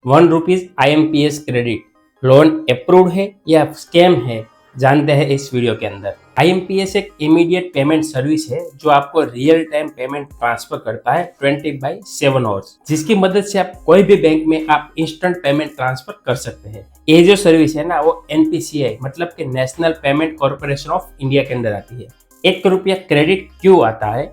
₹1 IMPS credit loan approved है या scam है, जानते हैं इस वीडियो के अंदर। IMPS एक इमीडिएट पेमेंट सर्विस है जो आपको रियल टाइम पेमेंट ट्रांसफर करता है 20/7 आवर्स, जिसकी मदद से आप कोई भी बैंक में आप इंस्टेंट पेमेंट ट्रांसफर कर सकते हैं। ये जो सर्विस है ना, वो NPCI मतलब कि national payment corporation of India के अंदर आती है। ₹1 क्रेडिट क्यों आता है?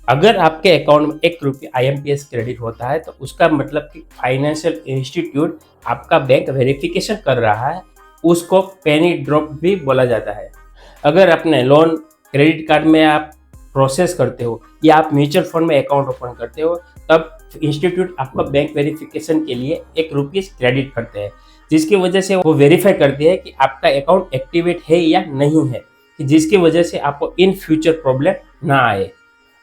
अगर आपके अकाउंट में ₹1 IMPS क्रेडिट होता है तो उसका मतलब कि फाइनेंशियल इंस्टीट्यूट आपका बैंक वेरिफिकेशन कर रहा है, उसको पेनी ड्रॉप भी बोला जाता है। अगर अपने लोन क्रेडिट कार्ड में आप प्रोसेस करते हो या आप म्यूचुअल फंड में अकाउंट ओपन करते हो, तब इंस्टीट्यूट आपका बैंक वेरिफिकेशन के लिए ₹1 क्रेडिट करते हैं, जिसकी वजह से वो वेरीफाई करती है कि आपका अकाउंट एक्टिवेट है या नहीं है, कि जिसकी वजह से आपको इन फ्यूचर प्रॉब्लम ना आए।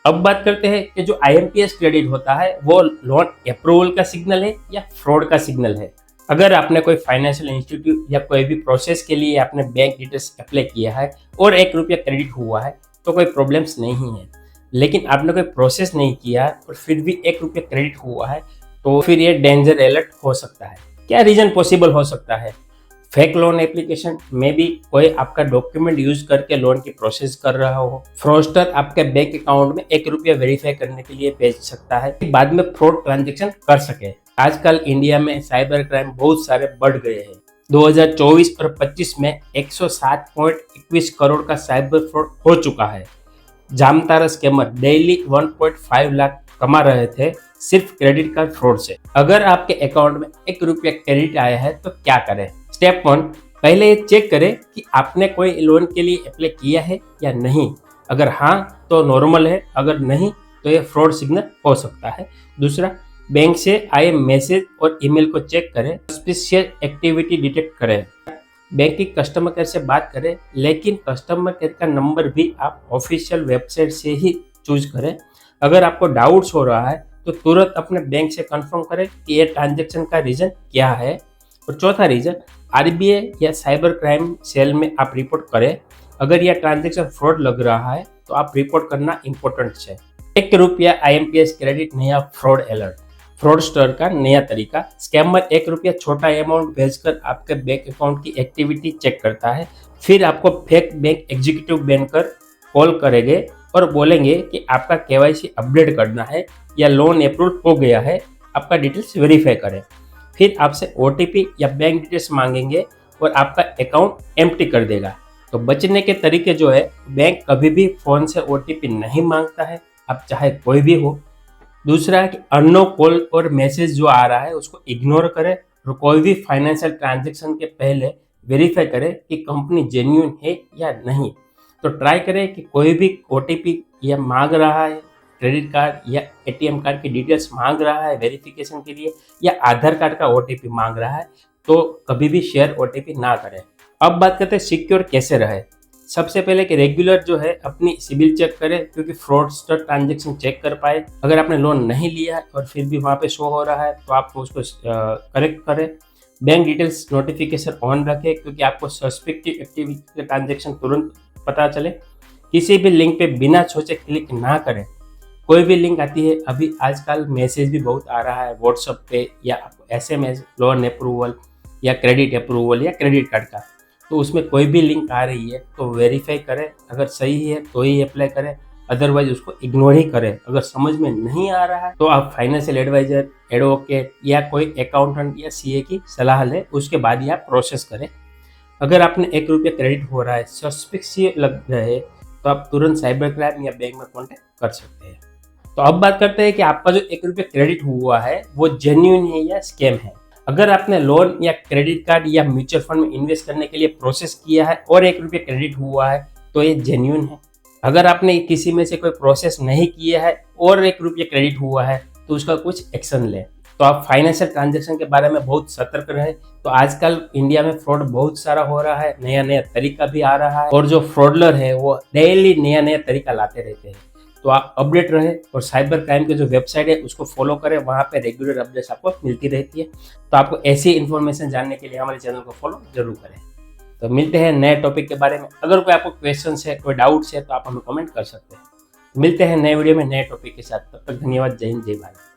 अब बात करते हैं कि जो IMPS क्रेडिट होता है वो लोन अप्रूवल का सिग्नल है या फ्रॉड का सिग्नल है। अगर आपने कोई फाइनेंशियल इंस्टीट्यूट या कोई भी प्रोसेस के लिए आपने बैंक डिटेल्स अप्लाई किया है और ₹1 क्रेडिट हुआ है तो कोई प्रॉब्लम्स नहीं है। लेकिन आपने कोई प्रोसेस नहीं किया और फिर भी ₹1 क्रेडिट हुआ है तो फिर ये डेंजर अलर्ट हो सकता है। क्या रीजन पॉसिबल हो सकता है? फेक लोन एप्लीकेशन में भी कोई आपका डॉक्यूमेंट यूज करके लोन की प्रोसेस कर रहा हो। फ्रॉडस्टर आपके बैंक अकाउंट में ₹1 वेरीफाई करने के लिए भेज सकता है कि बाद में फ्रॉड ट्रांजैक्शन कर सके। आजकल इंडिया में साइबर क्राइम बहुत सारे बढ़ गए हैं। 2024 और 25 में 107.21 करोड़ का साइबर फ्रॉड हो चुका है। जामतारा स्कैमर डेली 1.5 लाख कमा रहे थे सिर्फ क्रेडिट कार्ड फ्रॉड से। अगर आपके अकाउंट में ₹1 क्रेडिट आया है तो क्या करें? स्टेप 1, पहले ये चेक करें कि आपने कोई लोन के लिए अप्लाई किया है या नहीं। अगर हाँ तो नॉर्मल है, अगर नहीं तो ये फ्रॉड सिग्नल हो सकता है। दूसरा, बैंक से आए मैसेज और ईमेल को चेक करें, सस्पिशियस एक्टिविटी डिटेक्ट करें। बैंक की कस्टमर केयर से बात करें, लेकिन कस्टमर केयर का नंबर भी आप ऑफिशियल वेबसाइट से ही चूज करें। अगर आपको डाउट्स हो रहा है तो तुरंत अपने बैंक से कंफर्म करें कि ये ट्रांजैक्शन का रीजन क्या है। और चौथा रीजन, RBI या साइबर क्राइम सेल में आप रिपोर्ट करें। अगर यह ट्रांजैक्शन फ्रॉड लग रहा है तो आप रिपोर्ट करना इम्पोर्टेंट है। ₹1 IMPS क्रेडिट नया फ्रॉड अलर्ट। फ्रॉडस्टर का नया तरीका। स्कैमर ₹1 छोटा अमाउंट भेजकर आपके बैंक अकाउंट की एक्टिविटी चेक करता है, फिर आपको फेक बैंक एग्जीक्यूटिव बनकर कॉल करेंगे और बोलेंगे कि आपका KYC अपडेट करना है या लोन अप्रूव हो गया है, आपका डिटेल्स वेरीफाई करें। फिर आपसे OTP या बैंक डिटेल्स मांगेंगे और आपका अकाउंट एम्प्टी कर देगा। तो बचने के तरीके जो है, बैंक कभी भी फोन से OTP नहीं मांगता है, अब चाहे कोई भी हो। दूसरा है कि अननोन कॉल और मैसेज जो आ रहा है उसको इग्नोर करें और कोई भी फाइनेंशियल ट्रांजैक्शन के पहले वेरीफाई करें कि कंपनी जेन्युइन है या नहीं। तो ट्राई करें कि कोई भी OTP या मांग रहा है, क्रेडिट कार्ड या ATM कार्ड की डिटेल्स मांग रहा है वेरिफिकेशन के लिए, या आधार कार्ड का OTP मांग रहा है, तो कभी भी शेयर OTP ना करें। अब बात करते हैं सिक्योर कैसे रहे। सबसे पहले कि रेगुलर जो है अपनी सिबिल चेक करें, क्योंकि फ्रॉडस्टर ट्रांजैक्शन चेक कर पाए। अगर आपने लोन नहीं लिया है और फिर भी वहाँ पे शो हो रहा है तो आप उसको करेक्ट करें। बैंक डिटेल्स नोटिफिकेशन ऑन रखें, क्योंकि आपको सस्पेक्टिव एक्टिविटी ट्रांजैक्शन तुरंत पता चले। किसी भी लिंक पे बिना सोचे क्लिक ना करें। कोई भी लिंक आती है, अभी आजकल मैसेज भी बहुत आ रहा है व्हाट्सएप पे या SMS, लोन अप्रूवल या क्रेडिट अप्रूवल या क्रेडिट कार्ड का, तो उसमें कोई भी लिंक आ रही है तो वेरीफाई करें। अगर सही है तो ही अप्लाई करें, अदरवाइज उसको इग्नोर ही करें। अगर समझ में नहीं आ रहा है तो आप फाइनेंशियल एडवाइजर, एडवोकेट या कोई अकाउंटेंट या CA की सलाह लें, उसके बाद ही आप प्रोसेस करें। अगर आपने ₹1 क्रेडिट हो रहा है, सस्पिशियस लग रहे, तो आप तुरंत साइबर क्राइम या बैंक में कॉन्टेक्ट कर सकते हैं। तो अब बात करते हैं कि आपका जो ₹1 क्रेडिट हुआ है वो जेन्युइन है या स्कैम है। अगर आपने लोन या क्रेडिट कार्ड या म्यूचुअल फंड में इन्वेस्ट करने के लिए प्रोसेस किया है और ₹1 क्रेडिट हुआ है तो ये जेन्युइन है। अगर आपने किसी में से कोई प्रोसेस नहीं किया है और ₹1 क्रेडिट हुआ है तो उसका कुछ एक्शन लें। तो आप फाइनेंशियल ट्रांजैक्शन के बारे में बहुत सतर्क रहें। तो आजकल इंडिया में फ्रॉड बहुत सारा हो रहा है, नया नया तरीका भी आ रहा है और जो फ्रॉडलर है वो डेली नया नया तरीका लाते रहते हैं। तो आप अपडेट रहे और साइबर क्राइम की जो वेबसाइट है उसको फॉलो करें, वहाँ पे रेगुलर अपडेट्स आपको मिलती रहती है। तो आपको ऐसी इन्फॉर्मेशन जानने के लिए हमारे चैनल को फॉलो जरूर करें। तो मिलते हैं नए टॉपिक के बारे में। अगर कोई आपको क्वेश्चन है, कोई डाउट्स है तो आप हमें कमेंट कर सकते हैं। मिलते हैं नए वीडियो में नए टॉपिक के साथ। तब तक धन्यवाद। जय हिंद, जय भारत।